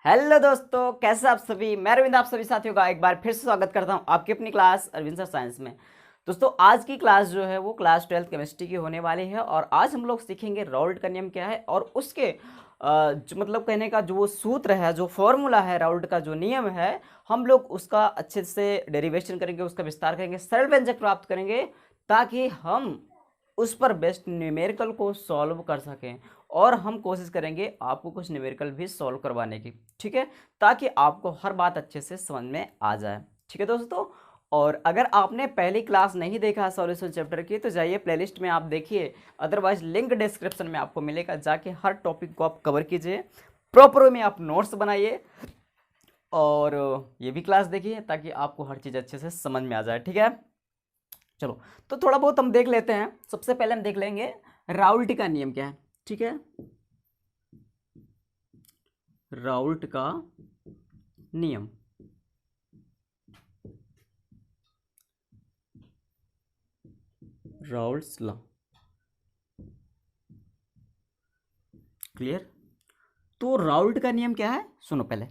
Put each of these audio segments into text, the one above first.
Hello दोस्तों, कैसे आप सभी। मैं अरविंद आप सभी साथियों का एक बार फिर से स्वागत करता हूं आपकी अपनी क्लास अरविंद सर साइंस में। दोस्तों, आज की क्लास जो है वो क्लास 12th केमिस्ट्री की होने वाली है और आज हम लोग सीखेंगे राउल्ट का नियम क्या है और उसके जो मतलब कहने का जो वो सूत्र है, जो फॉर्मूला है, राउल्ट का जो नियम है, हम लोग उसका अच्छे से डेरिवेशन करेंगे, उसका विस्तार करेंगे, सरल व्यंजक प्राप्त करेंगे ताकि हम उस पर बेस्ड न्यूमेरिकल को सॉल्व कर सकें। और हम कोशिश करेंगे आपको कुछ न्यूमेरिकल भी सॉल्व करवाने की, ठीक है, ताकि आपको हर बात अच्छे से समझ में आ जाए। ठीक है दोस्तों, और अगर आपने पहली क्लास नहीं देखा है सॉल्यूशन चैप्टर की तो जाइए प्लेलिस्ट में आप देखिए, अदरवाइज लिंक डिस्क्रिप्शन में आपको मिलेगा, जाके हर टॉपिक को आप कवर कीजिए, प्रॉपर में आप नोट्स बनाइए और ये भी क्लास देखिए ताकि आपको हर चीज़ अच्छे से समझ में आ जाए। ठीक है, चलो तो थोड़ा बहुत हम देख लेते हैं। सबसे पहले हम देख लेंगे राउल्ट का नियम क्या है। ठीक है, राउल्ट का नियम, राउल्ट्स लॉ, क्लियर। तो राउल्ट का नियम क्या है, सुनो पहले।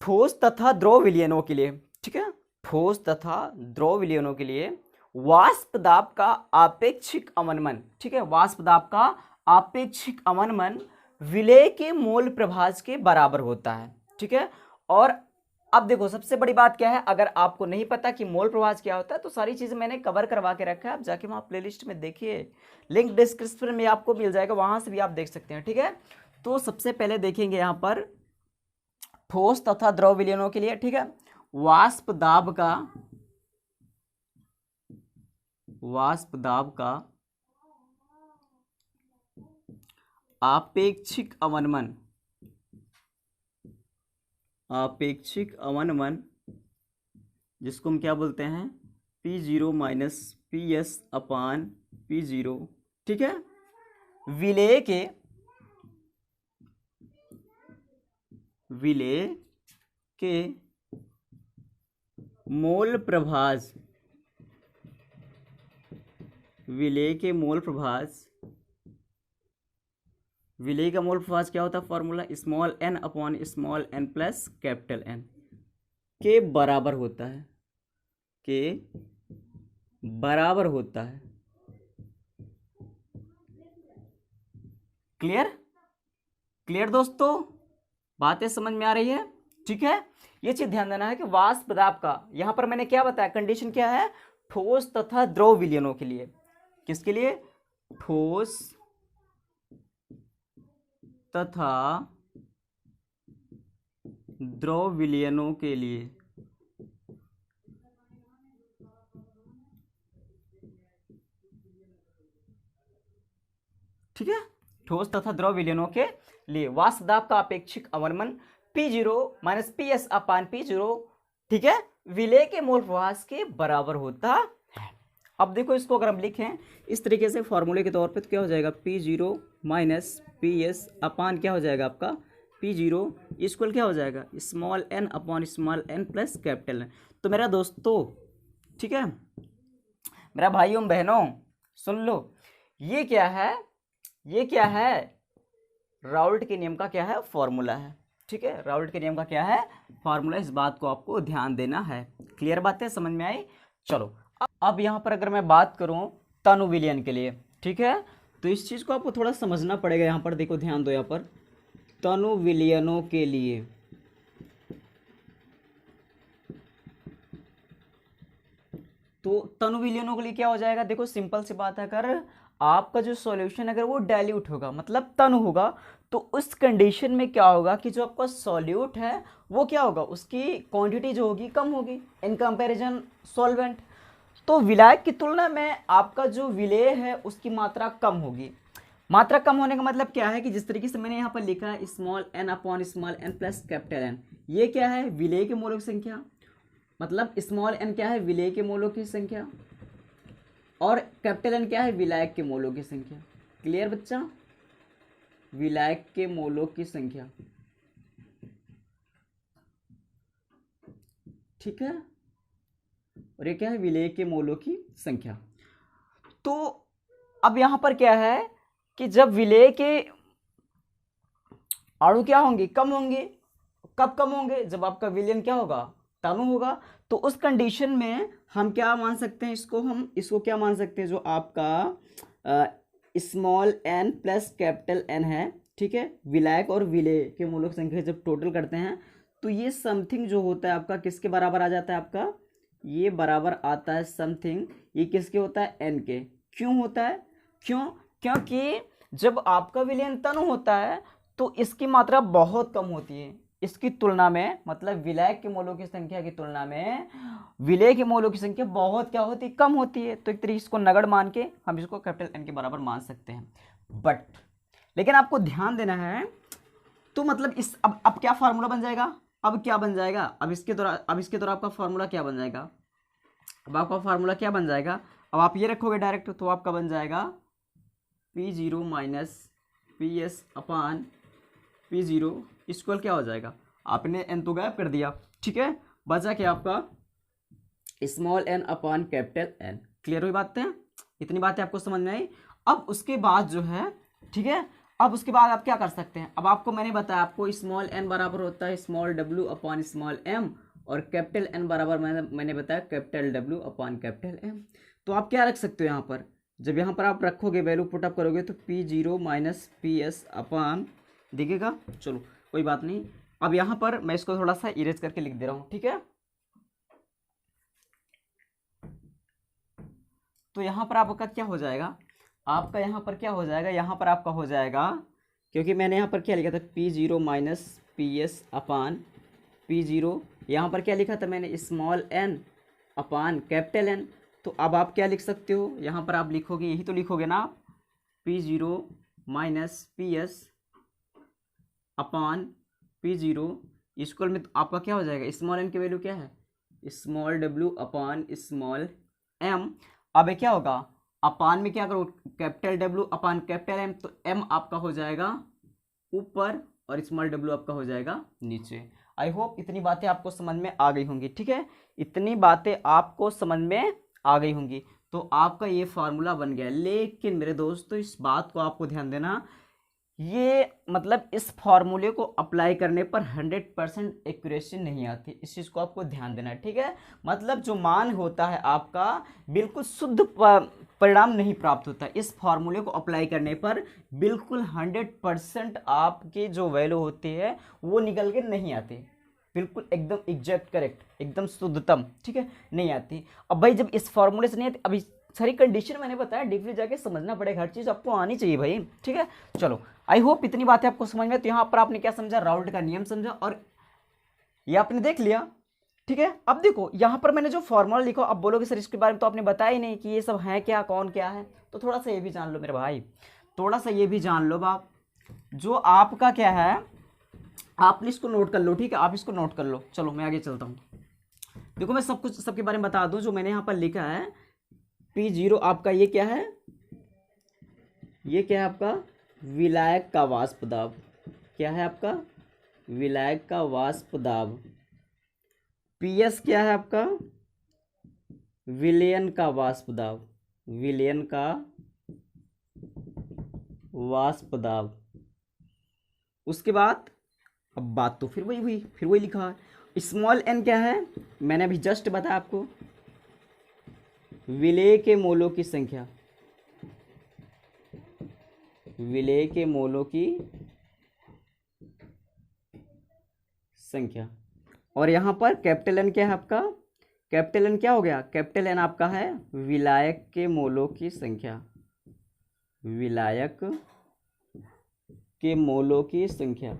ठोस तथा द्रव विलयनों के लिए, ठीक है, ठोस तथा द्रव विलयनों के लिए वाष्प दाब का आपेक्षिक अवनमन, ठीक है, वाष्प दाब का आपेक्षिक अवनमन विलय के मोल प्रभाज के बराबर होता है। ठीक है, और अब देखो सबसे बड़ी बात क्या है, अगर आपको नहीं पता कि मोल प्रभाज क्या होता है तो सारी चीजें मैंने कवर करवा के रखा है, आप जाके वहां प्लेलिस्ट में देखिए, लिंक डिस्क्रिप्शन में आपको मिल जाएगा, वहां से भी आप देख सकते हैं। ठीक है, तो सबसे पहले देखेंगे यहां पर ठोस तथा द्रव विलयनों के लिए, ठीक है, वाष्प दाब का, वाष्प दाब का आपेक्षिक अवनमन, आपेक्षिक अवनमन जिसको हम क्या बोलते हैं, P0 minus P S upon P0, ठीक है, विलय के, विलय के मोल प्रभाज, विलय के मोल प्रभाज, विलय का मोल प्रभाज क्या होता है, formula small n upon small n plus capital N के बराबर होता है, के बराबर होता है। क्लियर, क्लियर दोस्तों, बातें समझ में आ रही है। ठीक है, ये चीज ध्यान देना है कि वाष्प दाब का, यहां पर मैंने क्या बताया, कंडीशन क्या है, ठोस तथा द्रव विलयनों के लिए, किसके लिए, ठोस तथा द्रव विलयनों के लिए, ठीक है, ठोस तथा द्रव विलयनों के लिए वाष्प दाब का अपेक्षिक अवनमन P0 minus P S upon P0, ठीक है, विलय के मोल प्रभाज के बराबर होता है। अब देखो इसको अगर हम लिखें इस तरीके से फॉर्मूले के तौर पे तो क्या हो जाएगा, P0 माइनस पी एस अपान क्या हो जाएगा आपका, P0 इक्वल क्या हो जाएगा, small n upon small n plus capital N. तो मेरा दोस्तों, ठीक है, मेरा भाइयों बहनों सुन लो, ये क्या है, ये क्या है, राउल्ट के नियम का क्या है, फॉर्मूला है। ठीक है, राउल्ट के नियम का क्या है, फॉर्मूला, इस बात को आपको ध्यान देना है। क्लियर बात है, समझ में आई। चलो अब यहां पर अगर मैं बात करूं तनु विलयन के लिए, ठीक है, तो इस चीज को आपको थोड़ा समझना पड़ेगा। यहां पर देखो, ध्यान दो, यहां पर तनु विलयनों के लिए, तो तनु विलयनों के लिए क्या हो जाएगा, देखो सिंपल सी बात है, अगर आपका जो सॉल्यूशन अगर वो डाइल्यूट होगा मतलब तनु होगा, तो उस कंडीशन में क्या होगा कि जो आपका सॉल्यूट है वो क्या होगा, उसकी क्वांटिटी जो होगी कम होगी इन कंपैरिजन सॉल्वेंट। तो विलायक की तुलना में आपका जो विलेय है उसकी मात्रा कम होगी। मात्रा कम होने का मतलब क्या है कि जिस तरीके से मैंने यहाँ पर लिखा है small n upon small n plus capital N, ये क्या है, विलेय के मोलों की संख्या, मतलब स्मॉल एन क्या है, विलेय के मोलों की संख्या, और कैपिटल एन क्या है, विलायक के मोलों की संख्या। क्लियर बच्चा, विलायक के मोलों की संख्या, ठीक है, और ये क्या है, विलेय के मोलों की संख्या। तो अब यहां पर क्या है कि जब विलेय के अणु क्या होंगे, कम होंगे। कब कम होंगे, जब आपका विलयन क्या होगा, तनु होगा। तो उस कंडीशन में हम क्या मान सकते हैं, इसको क्या मान सकते हैं, जो आपका small n plus capital N है, ठीक है, विलायक और विलेय के मूलों की संख्या जब टोटल करते हैं तो ये समथिंग जो होता है आपका किसके बराबर आ जाता है, आपका ये बराबर आता है समथिंग, ये किसके होता है, एन के। क्यों होता है, क्योंकि जब आपका विलयन तनु होता है तो इसकी मात्रा बहुत कम होती है इसकी तुलना में, मतलब विलायक के मोलों की संख्या की तुलना में विलेय के मोलों की संख्या बहुत क्या होती है, कम होती है। तो एक तरीके इसको नगण्य मान के हम इसको कैपिटल एन के बराबर मान सकते हैं। बट लेकिन आपको ध्यान देना है, तो मतलब इस अब क्या फार्मूला बन जाएगा, अब क्या बन जाएगा, अब इसके द्वारा आपका फार्मूला क्या बन जाएगा, अब आपका फार्मूला क्या बन जाएगा, अब आप ये रखोगे डायरेक्ट तो आपका बन जाएगा P0 minus P S upon P0 equal क्या हो जाएगा, आपने एन तो गायब कर दिया, ठीक है, बचा क्या आपका स्मॉल एन अपान कैपिटल एन। क्लियर हुई बातें, इतनी बातें आपको समझ में आई। अब उसके बाद जो है, ठीक है, अब उसके बाद आप क्या कर सकते हैं, अब आपको मैंने बताया आपको स्मॉल एन बराबर होता है स्मॉल डब्ल्यू अपॉन स्मॉल एम, और कैपिटल एन बराबर मैंने बताया capital W upon capital M. तो आप क्या रख सकते हो यहाँ पर, जब यहाँ पर आप रखोगे वैल्यू पुटअप करोगे तो P0 माइनस पी एस अपान दिखेगा, चलो कोई बात नहीं। अब यहाँ पर मैं इसको थोड़ा सा इरेज करके लिख दे रहा हूँ, ठीक है। तो यहाँ पर आपका क्या हो जाएगा, आपका यहाँ पर क्या हो जाएगा, यहाँ पर आपका हो जाएगा, क्योंकि मैंने यहाँ पर क्या लिखा था P0 minus P S upon P0, यहाँ पर क्या लिखा था मैंने स्मॉल एन अपान कैपिटल एन। तो अब आप क्या लिख सकते हो, यहाँ पर आप लिखोगे, यही तो लिखोगे ना आप, P0 minus P S upon P0 equal में आपका क्या हो जाएगा, स्मॉल एन की वैल्यू क्या है, स्मॉल डब्ल्यू अपान स्मॉल एम। अब क्या होगा, अपान में क्या करो, capital W upon capital M, तो एम आपका हो जाएगा ऊपर और स्मॉल डब्ल्यू आपका हो जाएगा नीचे। आई होप इतनी बातें आपको समझ में आ गई होंगी, ठीक है, इतनी बातें आपको समझ में आ गई होंगी। तो आपका ये फार्मूला बन गया। लेकिन मेरे दोस्तों इस बात को आपको ध्यान देना, ये मतलब इस फार्मूले को अप्लाई करने पर 100% एक्यूरेसी नहीं आती, इस चीज़ को आपको ध्यान देना है, ठीक है। मतलब जो मान होता है आपका बिल्कुल शुद्ध परिणाम नहीं प्राप्त होता, इस फार्मूले को अप्लाई करने पर बिल्कुल 100% आपकी जो वैल्यू होती है वो निकल के नहीं आती, बिल्कुल एकदम एग्जैक्ट करेक्ट, एकदम शुद्धतम, ठीक है, नहीं आती। अब भाई जब इस फार्मूले से नहीं आती, अभी सारी कंडीशन मैंने बताया, डीपली जाके समझना पड़ेगा, हर चीज़ आपको आनी चाहिए भाई, ठीक है। चलो आई होप इतनी बातें आपको समझ में। तो यहाँ पर आपने क्या समझा, राउल्ट का नियम समझा और ये आपने देख लिया, ठीक है। अब देखो यहाँ पर मैंने जो फॉर्मूला लिखा, अब बोलोगे सर इसके बारे में तो आपने बताया ही नहीं कि ये सब है क्या, कौन क्या है, तो थोड़ा सा ये भी जान लो मेरे भाई, थोड़ा सा ये भी जान लो बाप। जो आपका क्या है, आपने इसको नोट कर लो, ठीक है, आप इसको नोट कर लो। चलो मैं आगे चलता हूँ। देखो मैं सब कुछ सबके बारे में बता दूँ, जो मैंने यहाँ पर लिखा है P0 आपका ये क्या है, ये क्या है आपका विलायक का वाष्प दाब, क्या है आपका विलायक का वाष्प दाब। PS क्या है आपका विलयन का वाष्प दाब, विलयन का वाष्प दाब। उसके बाद अब बात तो फिर वही हुई, फिर वही लिखा है। स्मॉल एन क्या है, मैंने अभी जस्ट बताया आपको, विलेय के मोलों की संख्या, विलेय के मोलों की संख्या। और यहाँ पर कैपिटल एन क्या है आपका, कैपिटल एन क्या हो गया, कैपिटल एन आपका है विलायक के मोलों की संख्या, विलायक के मोलों की संख्या।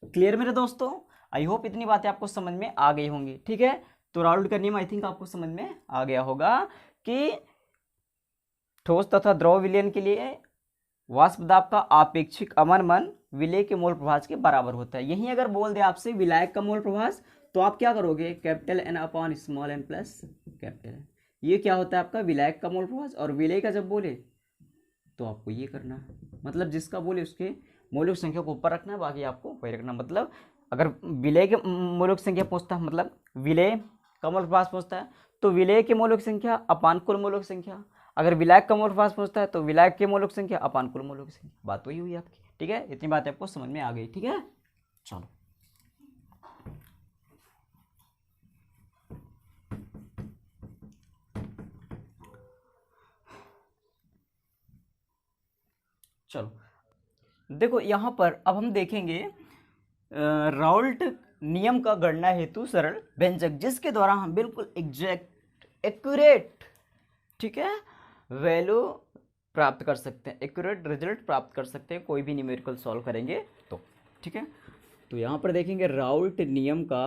क्लियर मेरे दोस्तों, आई होप इतनी बातें आपको समझ में आ गई होंगी, ठीक है। तो राउल्ट का नियम आई थिंक आपको समझ में आ गया होगा कि ठोस तथा द्रव विलयन के लिए वाष्प दाब का आपेक्षिक अवनमन विलेय के मोल प्रभाज के बराबर होता है। यही अगर बोल दे आपसे विलायक का मोल प्रभाज, तो आप क्या करोगे, capital N upon small n plus capital N. ये क्या होता है आपका विलायक का मोल प्रभाज, और विलेय का जब बोले तो आपको ये करना है, मतलब जिसका बोले उसके मोलों की संख्या को ऊपर रखना है, बाकी आपको वही रखना। मतलब अगर विलेय के मोलों की संख्या पूछता है, मतलब विलेय का मोल प्रभाज पूछता है, तो विलेय के मोलों की संख्या अपान कुल मोलों की संख्या। अगर विलायक का मोल मास पूछता है तो विलायक की मोलक संख्या अपान कुल मोलों की संख्या, बात वही हुई आपकी। ठीक है, इतनी बात आपको समझ में आ गई। ठीक है, चलो चलो देखो यहाँ पर अब हम देखेंगे राउल्ट नियम का गणना हेतु सरल व्यंजक, जिसके द्वारा हम बिल्कुल एग्जैक्ट एक्यूरेट, ठीक है, वैल्यू प्राप्त कर सकते हैं, एक्यूरेट रिजल्ट प्राप्त कर सकते हैं कोई भी न्यूमेरिकल सॉल्व करेंगे तो। ठीक है, तो यहाँ पर देखेंगे राउल्ट नियम का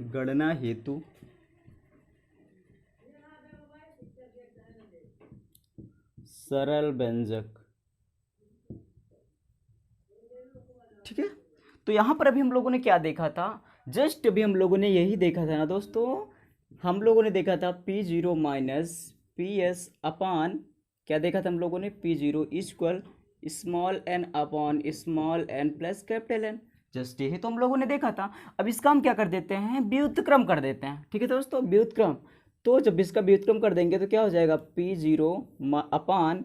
गणना हेतु सरल व्यंजक। ठीक है, तो यहां पर अभी हम लोगों ने क्या देखा था, जस्ट अभी हम लोगों ने यही देखा था ना दोस्तों, हम लोगों ने देखा था P0 माइनस पी एस अपान, क्या देखा था हम लोगों ने, P0 equal small n upon small n plus capital N. Just यही तो हम लोगों ने देखा था। अब इसका हम क्या कर देते हैं, व्युत्क्रम कर देते हैं। ठीक है दोस्तों, व्युत्क्रम, तो जब इसका व्युत्क्रम कर देंगे तो क्या हो जाएगा, P0 upon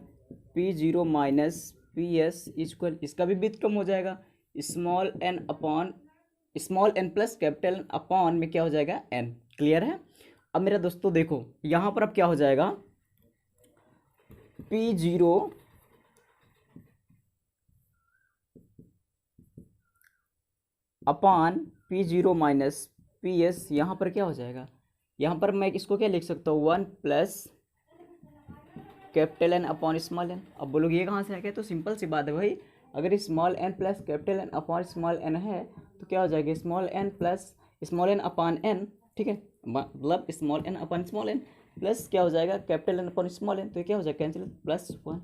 P0 minus P S equal, इसका भी व्युत्क्रम हो जाएगा small n upon small n plus capital N upon में क्या हो जाएगा एन। क्लियर है। अब मेरा दोस्तों देखो यहाँ पर अब क्या हो जाएगा, P0 upon P0 minus P S, यहाँ पर क्या हो जाएगा, यहाँ पर मैं इसको क्या लिख सकता हूँ, 1 plus capital N upon small n. अब बोलोगे ये कहाँ से आ गया, तो सिंपल सी बात है भाई, अगर small n plus capital N upon small n है तो क्या हो जाएगा, small n plus small n upon n. ठीक है, मतलब small n upon small n plus क्या हो जाएगा, capital N upon small n, तो ये क्या हो जाएगा, कैंसिल, +1,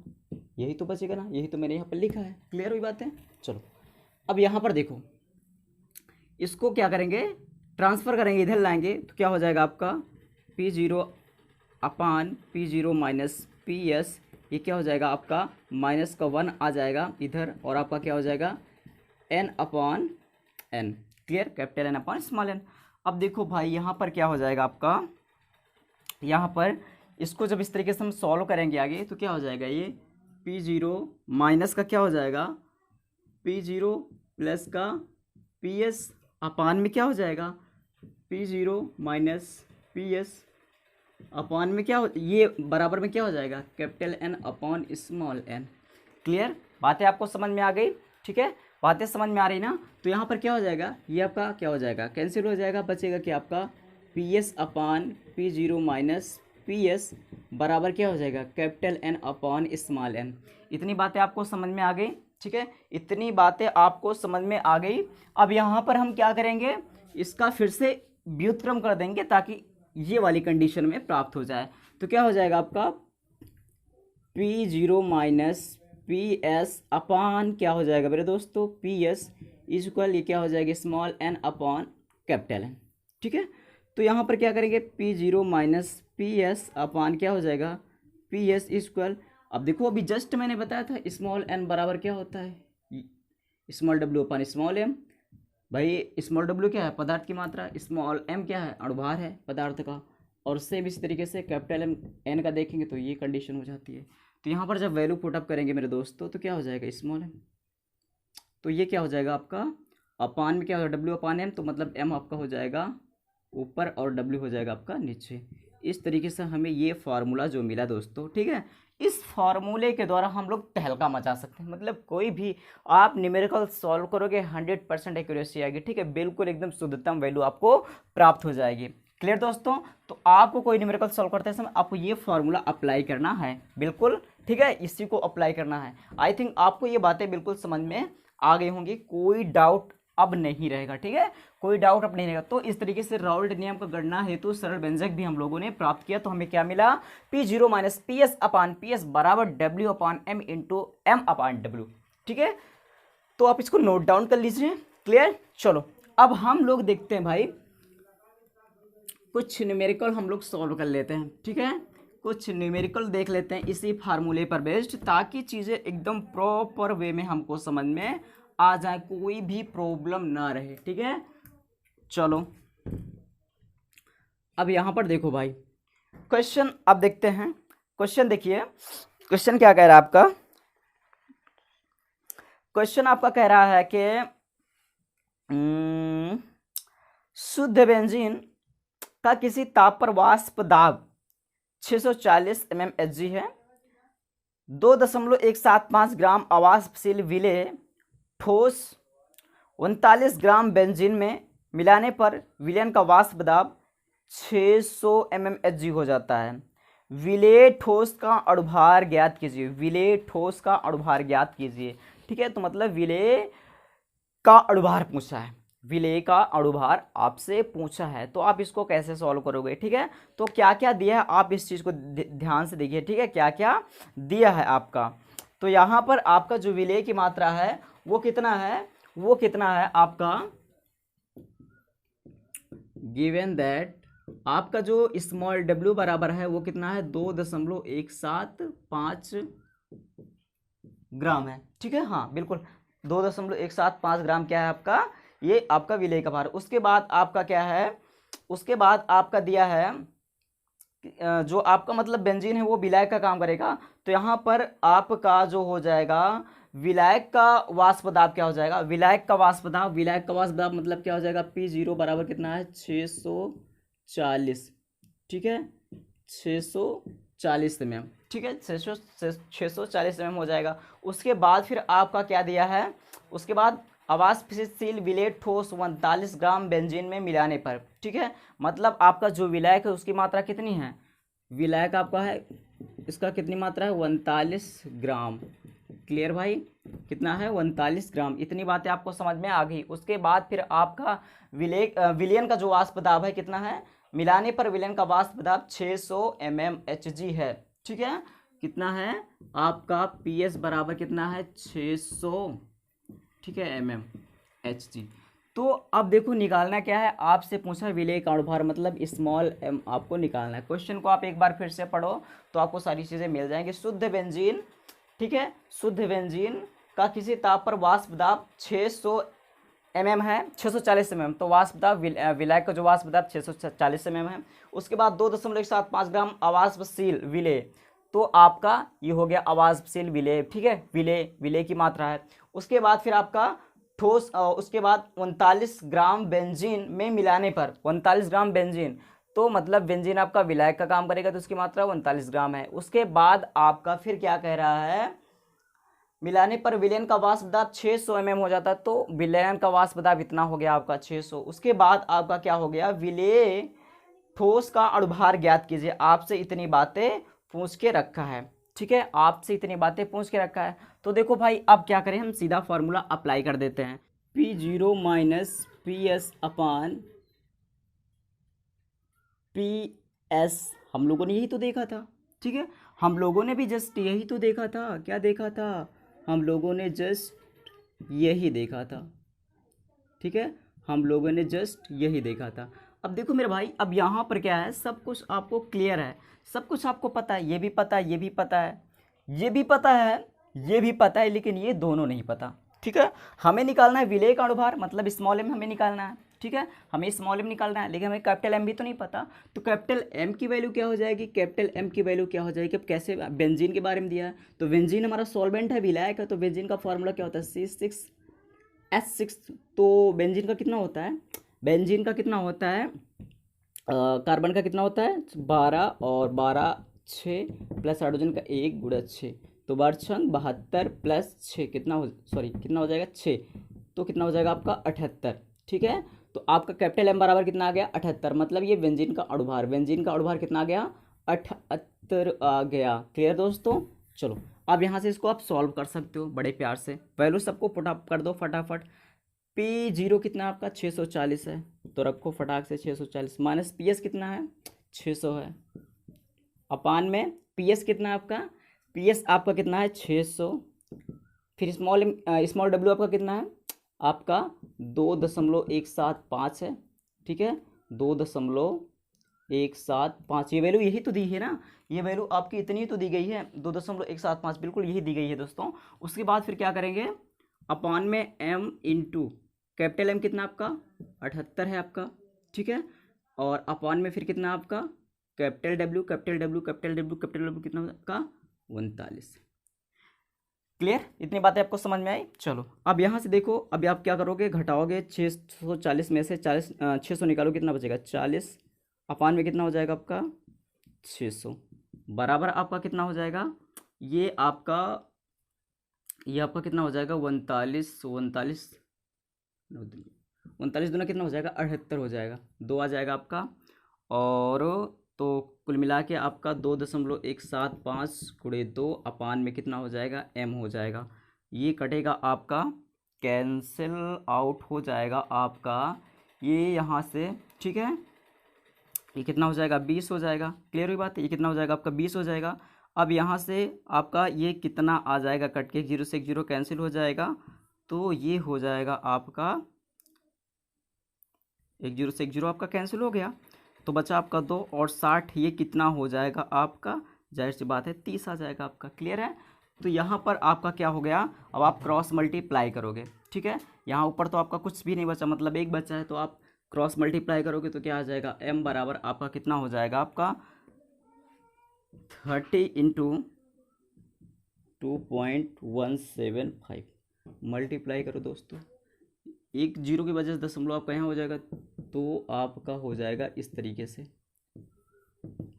यही तो बचेगा ना, यही तो मैंने यहाँ पर लिखा है। क्लियर हुई बात है। चलो अब यहाँ पर देखो, इसको क्या करेंगे, ट्रांसफ़र करेंगे, इधर लाएंगे तो क्या हो जाएगा आपका P0 upon P0 minus P S, ये क्या हो जाएगा आपका माइनस का 1 आ जाएगा इधर, और आपका क्या हो जाएगा n upon n। Clear, capital N upon small n. अब देखो भाई यहाँ पर क्या हो जाएगा आपका, यहाँ पर इसको जब इस तरीके से हम सॉल्व करेंगे आगे तो क्या हो जाएगा, ये P0 माइनस का क्या हो जाएगा, P0 प्लस का पी एस अपान में क्या हो जाएगा, P0 माइनस पी एस अपान में क्या हो, ये बराबर में क्या हो जाएगा, capital N upon small n. Clear, बातें आपको समझ में आ गई। ठीक है, बातें समझ में आ रही ना, तो यहाँ पर क्या हो जाएगा, ये आपका क्या हो जाएगा, कैंसिल हो जाएगा, बचेगा कि आपका P S upon P0 minus P S बराबर क्या हो जाएगा, capital N upon small n. इतनी बातें आपको समझ में आ गई। ठीक है, इतनी बातें आपको समझ में आ गई। अब यहाँ पर हम क्या करेंगे, इसका फिर से व्युत्क्रम कर देंगे ताकि ये वाली कंडीशन में प्राप्त हो जाए। तो क्या हो जाएगा आपका P0 माइनस पी एस अपान क्या हो जाएगा मेरे दोस्तों, पी एस इक्वल, ये क्या हो जाएगा small n upon capital N. ठीक है, तो यहाँ पर क्या करेंगे, P0 माइनस पी एस अपान क्या हो जाएगा, पी एस इक्वल, अब देखो अभी जस्ट मैंने बताया था स्मॉल एन बराबर क्या होता है, स्मॉल डब्ल्यू अपान स्मॉल एम। भाई स्मॉल डब्ल्यू क्या है, पदार्थ की मात्रा, स्मॉल एम क्या है, अणुभार है पदार्थ का, और सेम इस तरीके से कैपिटल एम एन का देखेंगे तो ये कंडीशन हो जाती है। तो यहाँ पर जब वैल्यू पुटअप करेंगे मेरे दोस्तों तो क्या हो जाएगा, स्मॉल एम, तो ये क्या हो जाएगा आपका अपान में क्या होगा, डब्ल्यू अपान एम, तो मतलब एम आपका हो जाएगा ऊपर और डब्ल्यू हो जाएगा आपका नीचे। इस तरीके से हमें ये फार्मूला जो मिला दोस्तों, ठीक है, इस फार्मूले के द्वारा हम लोग तहलका मचा सकते हैं। मतलब कोई भी आप न्यूमेरिकल सॉल्व करोगे 100% एक्यूरेसी आएगी। ठीक है, बिल्कुल एकदम शुद्धतम वैल्यू आपको प्राप्त हो जाएगी। क्लियर दोस्तों, तो आपको कोई न्यूमेरिकल सॉल्व करते समय आपको ये फार्मूला अप्लाई करना है, बिल्कुल ठीक है, इसी को अप्लाई करना है। आई थिंक आपको ये बातें बिल्कुल समझ में आ गई होंगी, कोई डाउट अब नहीं रहेगा। ठीक है, कोई डाउट अब नहीं रहेगा। तो इस तरीके से राउल्ट नियम का गणना हेतु सरल व्यंजक भी हम लोगों ने प्राप्त किया। तो हमें क्या मिला, P0 माइनस पी एस अपान पी एस बराबर W अपान एम इंटू एम अपान डब्ल्यू। ठीक है, तो आप इसको नोट डाउन कर लीजिए। क्लियर, चलो अब हम लोग देखते हैं भाई, कुछ न्यूमेरिकल हम लोग सॉल्व कर लेते हैं। ठीक है, कुछ न्यूमेरिकल देख लेते हैं इसी फार्मूले पर बेस्ड, ताकि चीज़ें एकदम प्रॉपर वे में हमको समझ में आ जाए, कोई भी प्रॉब्लम ना रहे, ठीक है। चलो अब यहां पर देखो भाई, क्वेश्चन अब देखते हैं। क्वेश्चन देखिए, क्वेश्चन क्या कह रहा है आपका। क्वेश्चन आपका कह रहा है कि शुद्ध बेंजीन का किसी ताप पर वाष्प दाब 640 mmHg है। 2.175 ग्राम अवाष्पशील विलेय ठोस 39 ग्राम बेंजीन में मिलाने पर विलयन का वाष्प दाब 600 mmHg हो जाता है। विलेय ठोस का अणुभार ज्ञात कीजिए। विलेय ठोस का अणुभार ज्ञात कीजिए, ठीक है। तो मतलब विलेय का अणुभार पूछा है, विलेय का अणुभार आपसे पूछा है, तो आप इसको कैसे सॉल्व करोगे, ठीक है। तो क्या क्या दिया है आप इस चीज को ध्यान से देखिए, ठीक है। क्या क्या दिया है आपका, तो यहाँ पर आपका जो विलेय की मात्रा है वो कितना है, वो कितना है आपका, गिवन दैट आपका जो स्मॉल w बराबर है वो कितना है, 2.175 ग्राम है, ठीक है। हाँ बिल्कुल 2.175 ग्राम क्या है आपका, ये आपका विलेय का भार। उसके बाद आपका क्या है, उसके बाद आपका दिया है जो आपका मतलब बेंजीन है वो विलायक का काम करेगा। तो यहाँ पर आपका जो हो जाएगा विलायक का वाष्प दाब क्या हो जाएगा, विलायक का वाष्प दाब, विलायक का वाष्प दाब मतलब क्या हो जाएगा, P0 बराबर कितना है 640, ठीक है 640 mm, ठीक है 640 mm हो जाएगा। उसके बाद फिर आपका क्या दिया है, उसके बाद अवाष्पशील विलेय ठोस 39 ग्राम बेंजीन में मिलाने पर, ठीक है। मतलब आपका जो विलायक है उसकी मात्रा कितनी है, विलायक आपका है इसका कितनी मात्रा है 39 ग्राम, क्लियर भाई, कितना है 39 ग्राम। इतनी बातें आपको समझ में आ गई। उसके बाद फिर आपका विलयन का जो वाष्प दाब है कितना है, मिलाने पर विलयन का वाष्प दाब 600 mmHg है, ठीक है। कितना है आपका PS बराबर कितना है 600, ठीक है mmHg। तो अब देखो निकालना क्या है, आपसे पूछा विलेय का अणुभार मतलब स्मॉल m आपको निकालना है। क्वेश्चन को आप एक बार फिर से पढ़ो तो आपको सारी चीजें मिल जाएंगी। शुद्ध बेंजीन, ठीक है, शुद्ध बेंजीन का किसी ताप पर वाष्प दाब 600 mm है, 640 mm, तो वाष्प दाब विलायक का जो वाष्प दाब 640 mm है। उसके बाद 2.175 ग्राम अवाष्पशील विलेय, तो आपका ये हो गया अवाष्पशील विलेय, ठीक है, विलेय की मात्रा है। उसके बाद फिर आपका ठोस, उसके बाद 39 ग्राम बेंजीन में मिलाने पर 39 ग्राम बेंजीन, तो मतलब बेंजीन आपका विलायक का काम करेगा तो उसकी मात्रा 39 ग्राम है। उसके बाद आपका फिर क्या कह रहा है, मिलाने पर विलयन का वाष्प दाब 600 mm हो जाता है, तो विलयन का वाष्प दाब इतना हो गया आपका 600। उसके बाद आपका क्या हो गया, विलेय ठोस का अणुभार ज्ञात कीजिए। आपसे इतनी बातें पूछ के रखा है, ठीक है, आपसे इतनी बातें पूछ के रखा है। तो देखो भाई अब क्या करें, हम सीधा फॉर्मूला अप्लाई कर देते हैं, P0 माइनस PS अपान PS, हम लोगों ने यही तो देखा था, ठीक है, हम लोगों ने भी जस्ट यही तो देखा था। क्या देखा था, हम लोगों ने जस्ट यही देखा था, ठीक है, हम लोगों ने जस्ट यही देखा था। अब देखो मेरे भाई, अब यहाँ पर क्या है, सब कुछ आपको क्लियर है, सब कुछ आपको पता है, ये भी पता है, ये भी पता है, ये भी पता है, ये भी पता है, लेकिन ये दोनों नहीं पता, ठीक है। हमें निकालना है विलेय का अणुभार मतलब स्मॉल m हमें निकालना है, ठीक है, हमें स्मॉल m निकालना है, लेकिन हमें कैपिटल M भी तो नहीं पता। तो कैपिटल M की वैल्यू क्या हो जाएगी, कैपिटल M की वैल्यू क्या हो जाएगी, अब कैसे, बेंजीन के बारे में दिया है तो बेंजीन हमारा सॉल्वेंट है, विलायक है, तो बेंजीन का फॉर्मूला क्या होता है C6H6। तो बेंजीन का कितना होता है, बेंजीन का कितना होता है, कार्बन का कितना होता है 12 और 12 6 प्लस हाइड्रोजन का 1 गुणा 6, तो 72 प्लस 6 कितना हो, सॉरी कितना हो जाएगा 6, तो कितना हो जाएगा आपका 78, ठीक है। तो आपका कैपिटल M बराबर कितना आ गया 78, मतलब ये बेंजीन का अणुभार, बेंजीन का अणुभार कितना आ गया 78 आ गया, क्लियर दोस्तों। चलो अब यहाँ से इसको आप सॉल्व कर सकते हो बड़े प्यार से, वैल्यू सबको पुटअप कर दो फटाफट। P0 कितना आपका 640 है, तो रखो फटाक से 640, माइनस PS कितना है 600 है, अपान में PS कितना है आपका, PS आपका कितना है 600, फिर स्मॉल w आपका कितना है, आपका 2.175 है, ठीक है 2.175, ये वैल्यू यही तो दी है ना, ये वैल्यू आपकी इतनी तो दी गई है 2.175, बिल्कुल यही दी गई है दोस्तों। उसके बाद फिर क्या करेंगे, अपॉन में m इंटू कैपिटल M कितना आपका 78 है आपका, ठीक है, और अपॉन में फिर कितना आपका capital W capital W capital W capital W कितना आपका 39। क्लियर, इतनी बातें आपको समझ में आई। चलो अब यहाँ से देखो, अभी आप क्या करोगे, घटाओगे 640 में से 600 निकालो, कितना बचेगा 40, अपान में कितना हो जाएगा आपका 600, बराबर आपका कितना हो जाएगा, ये आपका कितना हो जाएगा 39 दूना कितना हो जाएगा 78 हो जाएगा, 2 आ जाएगा आपका, और तो कुल मिला के आपका 2.175 गुणे 2 अपान में कितना हो जाएगा m हो जाएगा, ये कटेगा आपका कैंसिल आउट हो जाएगा आपका ये यहाँ से, ठीक है, ये कितना हो जाएगा 20 हो जाएगा। क्लियर हुई बात, ये कितना हो जाएगा आपका 20 हो जाएगा। अब यहाँ से आपका ये कितना आ जाएगा कट के, 0 से 0 कैंसिल हो जाएगा, तो ये हो जाएगा आपका 0 से 0 आपका कैंसिल हो गया, तो बचा आपका 2 और 60, ये कितना हो जाएगा आपका, जाहिर सी बात है 30 आ जाएगा आपका। क्लियर है, तो यहाँ पर आपका क्या हो गया, अब आप क्रॉस मल्टीप्लाई करोगे, ठीक है, यहाँ ऊपर तो आपका कुछ भी नहीं बचा, मतलब एक बचा है, तो आप क्रॉस मल्टीप्लाई करोगे तो क्या आ जाएगा, m बराबर आपका कितना हो जाएगा आपका 30 इंटू 2.175, मल्टीप्लाई करो दोस्तों, एक जीरो की वजह से दशमलव आपका यहाँ हो जाएगा, तो आपका हो जाएगा इस तरीके से,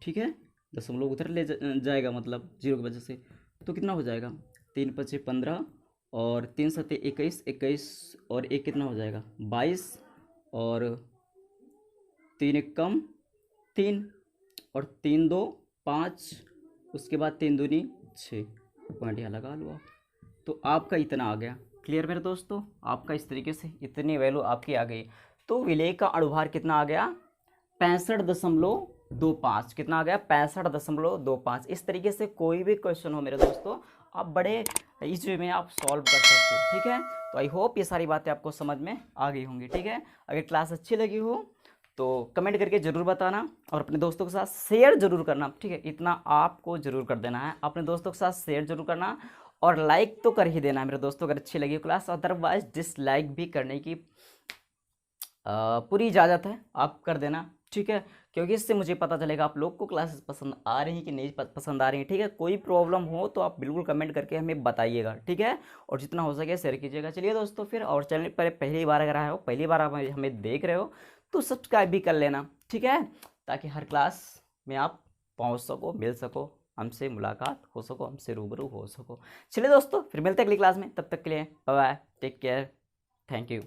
ठीक है, दशमलव उधर ले जाएगा मतलब जीरो की वजह से, तो कितना हो जाएगा 3 × 5 = 15 और 3 × 7 = 21 और एक कितना हो जाएगा 22 और 3 × 1 = 3 और 3 × 2 = 5, उसके बाद 3 × 2 = 6, पॉइंट यहाँ लगा लो आप, तो आपका इतना आ गया। क्लियर मेरे दोस्तों, आपका इस तरीके से इतनी वैल्यू आपकी आ गई। तो विलेय का अणुभार कितना आ गया 65.25, कितना आ गया 65.25। इस तरीके से कोई भी क्वेश्चन हो मेरे दोस्तों, आप बड़े इजी में आप सॉल्व कर सकते हो, ठीक है। तो आई होप ये सारी बातें आपको समझ में आ गई होंगी, ठीक है। अगर क्लास अच्छी लगी हो तो कमेंट करके ज़रूर बताना और अपने दोस्तों के साथ शेयर जरूर करना, ठीक है, इतना आपको ज़रूर कर देना है, अपने दोस्तों के साथ शेयर जरूर करना और लाइक तो कर ही देना मेरे दोस्तों अगर अच्छी लगी क्लास, अदरवाइज डिसलाइक भी करने की पूरी इजाज़त है, आप कर देना, ठीक है, क्योंकि इससे मुझे पता चलेगा आप लोग को क्लासेस पसंद आ रही हैं कि नहीं पसंद आ रही हैं, ठीक है। कोई प्रॉब्लम हो तो आप बिल्कुल कमेंट करके हमें बताइएगा, ठीक है, और जितना हो सके शेयर कीजिएगा। चलिए दोस्तों फिर, और चैनल पर पहली बार अगर आए हो, पहली बार आप हमें देख रहे हो तो सब्सक्राइब भी कर लेना, ठीक है, ताकि हर क्लास में आप पहुँच सको, मिल सको, हमसे मुलाकात हो सको, हमसे रूबरू हो सको। चलिए दोस्तों फिर मिलते हैं अगली क्लास में, तब तक के लिए bye bye, take care, thank you.